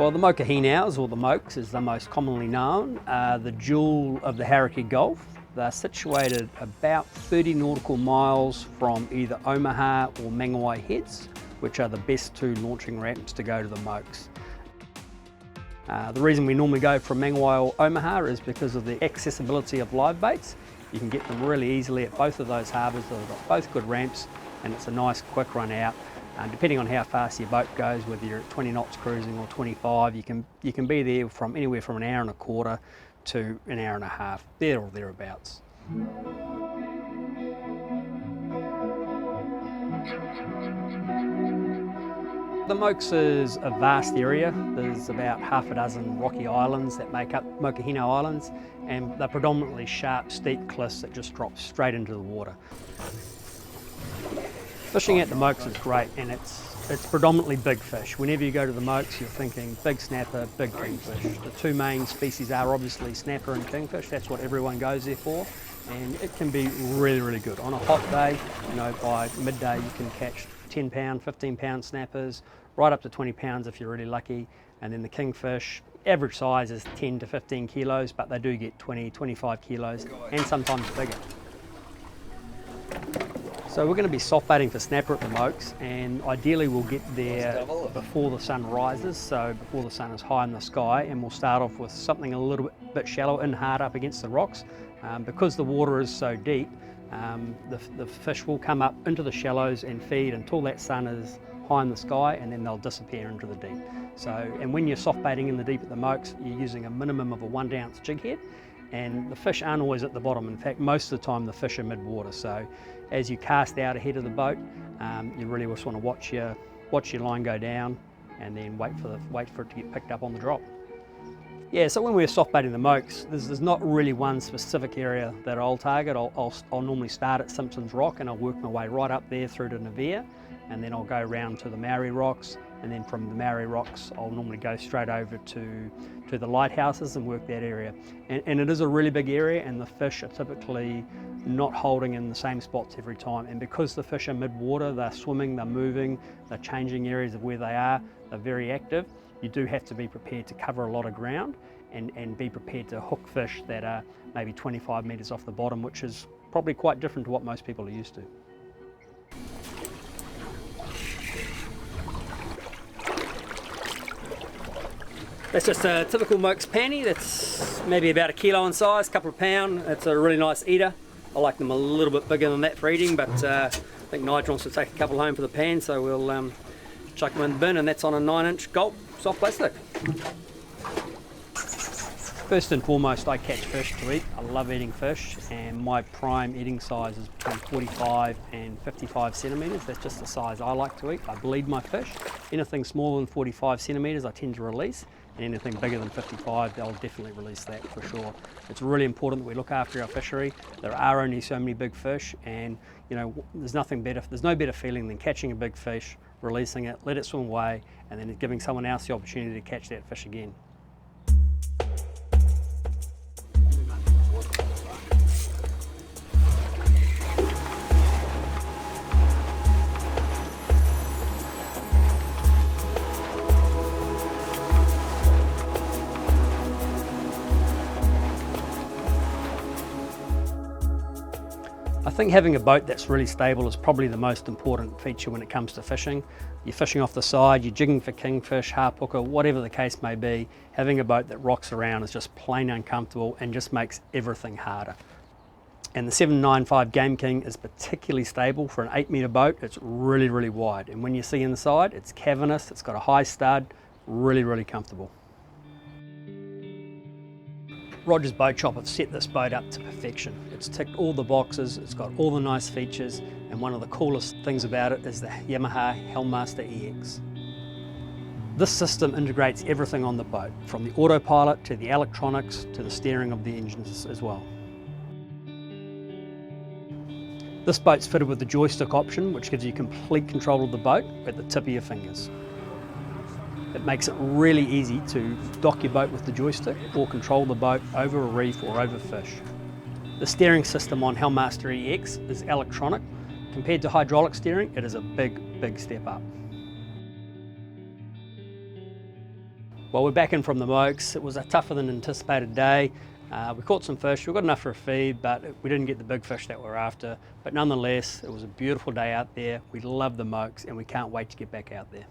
Well, the Mokohinaus, or the Mokes, is the most commonly known, the jewel of the Hauraki Gulf. They're situated about 30 nautical miles from either Omaha or Mangawhai Heads, which are the best two launching ramps to go to the Mokes. The reason we normally go from Mangawhai or Omaha is because of the accessibility of live baits. You can get them really easily at both of those harbours. They've got both good ramps, and it's a nice quick run out. Depending on how fast your boat goes, whether you're at 20 knots cruising or 25, you can be there from anywhere from an hour and a quarter to an hour and a half, there or thereabouts. The Mokes is a vast area. There's about half a dozen rocky islands that make up Mokohinau Islands, and they're predominantly sharp, steep cliffs that just drop straight into the water. Fishing at the Mokes is great, and it's predominantly big fish. Whenever you go to the Mokes, you're thinking big snapper, big kingfish. The two main species are obviously snapper and kingfish. That's what everyone goes there for, and it can be really, really good. On a hot day, by midday you can catch 10 pound, 15 pound snappers, right up to 20 pounds if you're really lucky. And then the kingfish, average size is 10 to 15 kilos, but they do get 20, 25 kilos, and sometimes bigger. So we're going to be soft baiting for snapper at the Mokes, and ideally we'll get there before the sun rises, so before the sun is high in the sky, and we'll start off with something a little bit shallow and hard up against the rocks. Because the water is so deep, the fish will come up into the shallows and feed until that sun is high in the sky, and then they'll disappear into the deep. And when you're soft baiting in the deep at the Mokes, you're using a minimum of a 1 ounce jig head, and the fish aren't always at the bottom. In fact, most of the time the fish are mid-water. So as you cast out ahead of the boat, you really just want to watch your line go down, and then wait for it to get picked up on the drop. Yeah, so when we're soft baiting the Mokes, there's not really one specific area that I'll target. I'll normally start at Simpson's Rock, and I'll work my way right up there through to Navier, and then I'll go around to the Maori Rocks, and then from the Maori Rocks I'll normally go straight over to the lighthouses and work that area. And it is a really big area, and the fish are typically not holding in the same spots every time. And because the fish are mid-water, they're swimming, they're moving, they're changing areas of where they are, they're very active. You do have to be prepared to cover a lot of ground and be prepared to hook fish that are maybe 25 metres off the bottom, which is probably quite different to what most people are used to. That's just a typical Mokes panty. That's maybe about a kilo in size, couple of pound. It's a really nice eater. I like them a little bit bigger than that for eating, but I think Nigel wants to take a couple home for the pan, so we'll chuck them in the bin, and that's on a 9-inch gulp soft plastic. First and foremost, I catch fish to eat. I love eating fish, and my prime eating size is between 45 and 55 centimetres. That's just the size I like to eat. I bleed my fish. Anything smaller than 45 centimetres I tend to release, and anything bigger than 55, I'll definitely release that for sure. It's really important that we look after our fishery. There are only so many big fish, and there's no better feeling than catching a big fish, releasing it, let it swim away, and then giving someone else the opportunity to catch that fish again. I think having a boat that's really stable is probably the most important feature when it comes to fishing. You're fishing off the side, you're jigging for kingfish, harp hooker, whatever the case may be. Having a boat that rocks around is just plain uncomfortable and just makes everything harder. And the 795 Game King is particularly stable for an 8-metre boat. It's really, really wide. And when you see inside, it's cavernous, it's got a high stud, really, really comfortable. Rogers Boatshop have set this boat up to perfection. It's ticked all the boxes, it's got all the nice features, and one of the coolest things about it is the Yamaha Helm Master EX. This system integrates everything on the boat, from the autopilot to the electronics to the steering of the engines as well. This boat's fitted with the joystick option, which gives you complete control of the boat at the tip of your fingers. It makes it really easy to dock your boat with the joystick or control the boat over a reef or over fish. The steering system on Helm Master EX is electronic. Compared to hydraulic steering, it is a big, big step up. Well, we're back in from the Mokes. It was a tougher than anticipated day. We caught some fish, we got enough for a feed, but we didn't get the big fish that we're after. But nonetheless, it was a beautiful day out there. We love the Mokes and we can't wait to get back out there.